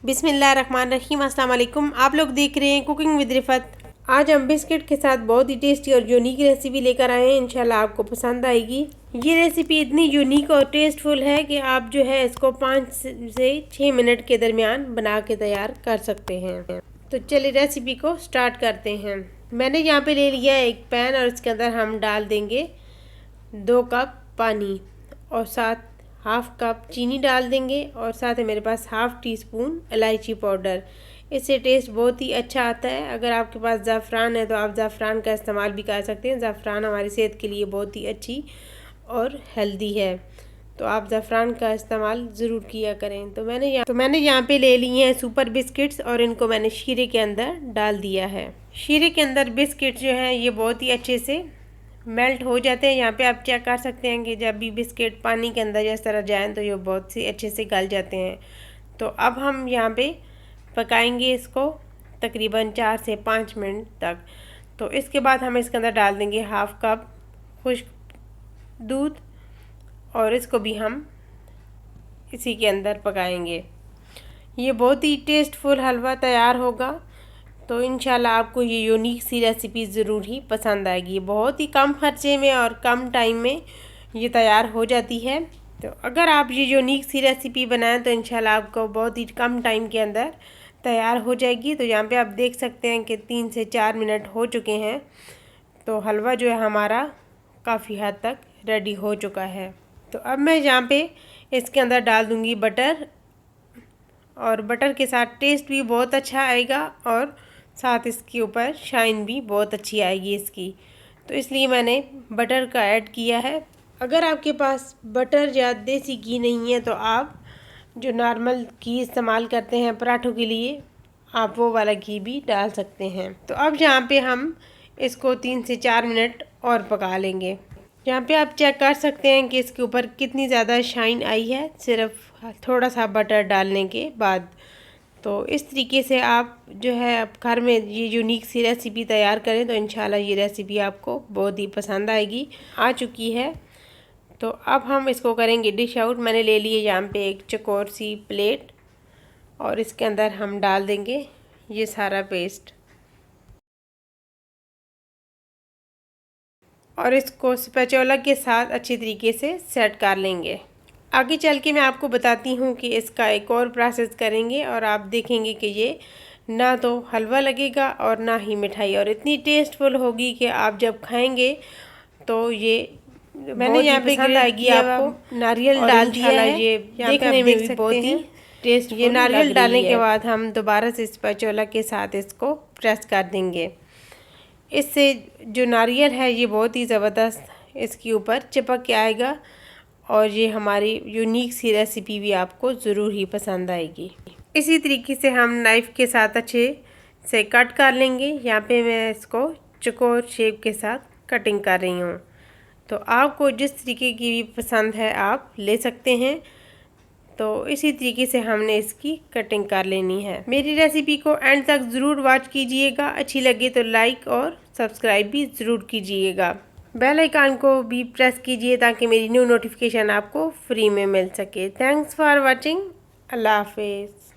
बिस्मिल्लाहिर्रहमानिर्रहीम। अस्सलाम वालेकुम। आप लोग देख रहे हैं कुकिंग विद रिफत। आज हम बिस्किट के साथ बहुत ही टेस्टी और यूनिक रेसिपी लेकर आए हैं। इंशाल्लाह आपको पसंद आएगी। ये रेसिपी इतनी यूनिक और टेस्टफुल है कि आप जो है इसको 5 से 6 मिनट के दरमियान बना के तैयार कर सकते हैं। तो चलिए रेसिपी को स्टार्ट करते हैं। मैंने यहाँ पे ले लिया एक पैन और इसके अंदर हम डाल देंगे 2 कप पानी और साथ हाफ़ कप चीनी डाल देंगे और साथ ही मेरे पास हाफ़ टी स्पून इलायची पाउडर। इससे टेस्ट बहुत ही अच्छा आता है। अगर आपके पास ज़ाफ़रान है तो आप ज़ाफ़रान का इस्तेमाल भी कर सकते हैं। ज़ाफ़रान हमारी सेहत के लिए बहुत ही अच्छी और हेल्दी है, तो आप ज़ाफ़रान का इस्तेमाल ज़रूर किया करें। तो मैंने यहाँ पे ले लिए हैं सुपर बिस्किट्स और इनको मैंने शीरे के अंदर डाल दिया है। शीरे के अंदर बिस्किट जो हैं ये बहुत ही अच्छे से मेल्ट हो जाते हैं। यहाँ पे आप चेक कर सकते हैं कि जब भी बिस्किट पानी के अंदर इस तरह जाएं तो ये बहुत से अच्छे से गल जाते हैं। तो अब हम यहाँ पे पकाएंगे इसको तकरीबन 4 से 5 मिनट तक। तो इसके बाद हम इसके अंदर डाल देंगे हाफ़ कप खुश्क दूध और इसको भी हम इसी के अंदर पकाएंगे। ये बहुत ही टेस्टफुल हलवा तैयार होगा। तो इंशाल्लाह आपको ये यूनिक सी रेसिपी ज़रूर ही पसंद आएगी। बहुत ही कम खर्चे में और कम टाइम में ये तैयार हो जाती है। तो अगर आप ये यूनिक सी रेसिपी बनाएं तो इंशाल्लाह आपको बहुत ही कम टाइम के अंदर तैयार हो जाएगी। तो यहाँ पे आप देख सकते हैं कि 3 से 4 मिनट हो चुके हैं। तो हलवा जो है हमारा काफ़ी हद तक रेडी हो चुका है। तो अब मैं यहाँ पे इसके अंदर डाल दूँगी बटर और बटर के साथ टेस्ट भी बहुत अच्छा आएगा और साथ इसके ऊपर शाइन भी बहुत अच्छी आएगी इसकी। तो इसलिए मैंने बटर का ऐड किया है। अगर आपके पास बटर या देसी घी नहीं है तो आप जो नॉर्मल घी इस्तेमाल करते हैं पराठों के लिए आप वो वाला घी भी डाल सकते हैं। तो अब यहाँ पे हम इसको 3 से 4 मिनट और पका लेंगे। यहाँ पे आप चेक कर सकते हैं कि इसके ऊपर कितनी ज़्यादा शाइन आई है सिर्फ थोड़ा सा बटर डालने के बाद। तो इस तरीके से आप जो है आप घर में ये यूनिक सी रेसिपी तैयार करें तो इंशाल्लाह ये रेसिपी आपको बहुत ही पसंद आएगी। आ चुकी है तो अब हम इसको करेंगे डिश आउट। मैंने ले लिए यहाँ पे एक चकोर सी प्लेट और इसके अंदर हम डाल देंगे ये सारा पेस्ट और इसको स्पैचुला के साथ अच्छी तरीके से सेट कर लेंगे। आगे चल के मैं आपको बताती हूँ कि इसका एक और प्रोसेस करेंगे और आप देखेंगे कि ये ना तो हलवा लगेगा और ना ही मिठाई, और इतनी टेस्टफुल होगी कि आप जब खाएंगे तो ये मैंने यहाँ पे पसंद आएगी आपको। नारियल डाल दिया है, ये देखने में भी बहुत ही टेस्ट। ये नारियल डालने के बाद हम दोबारा से स्पैचुला के साथ इसको प्रेस कर देंगे। इससे जो नारियल है ये बहुत ही ज़बरदस्त इसके ऊपर चिपक के आएगा और ये हमारी यूनिक सी रेसिपी भी आपको ज़रूर ही पसंद आएगी। इसी तरीके से हम नाइफ़ के साथ अच्छे से कट कर लेंगे। यहाँ पे मैं इसको चौकोर शेप के साथ कटिंग कर रही हूँ। तो आपको जिस तरीके की भी पसंद है आप ले सकते हैं। तो इसी तरीके से हमने इसकी कटिंग कर लेनी है। मेरी रेसिपी को एंड तक ज़रूर वॉच कीजिएगा। अच्छी लगे तो लाइक और सब्सक्राइब भी ज़रूर कीजिएगा। बेल आइकन को भी प्रेस कीजिए ताकि मेरी न्यू नोटिफिकेशन आपको फ्री में मिल सके। Thanks for watching. अल्लाह हाफिज़।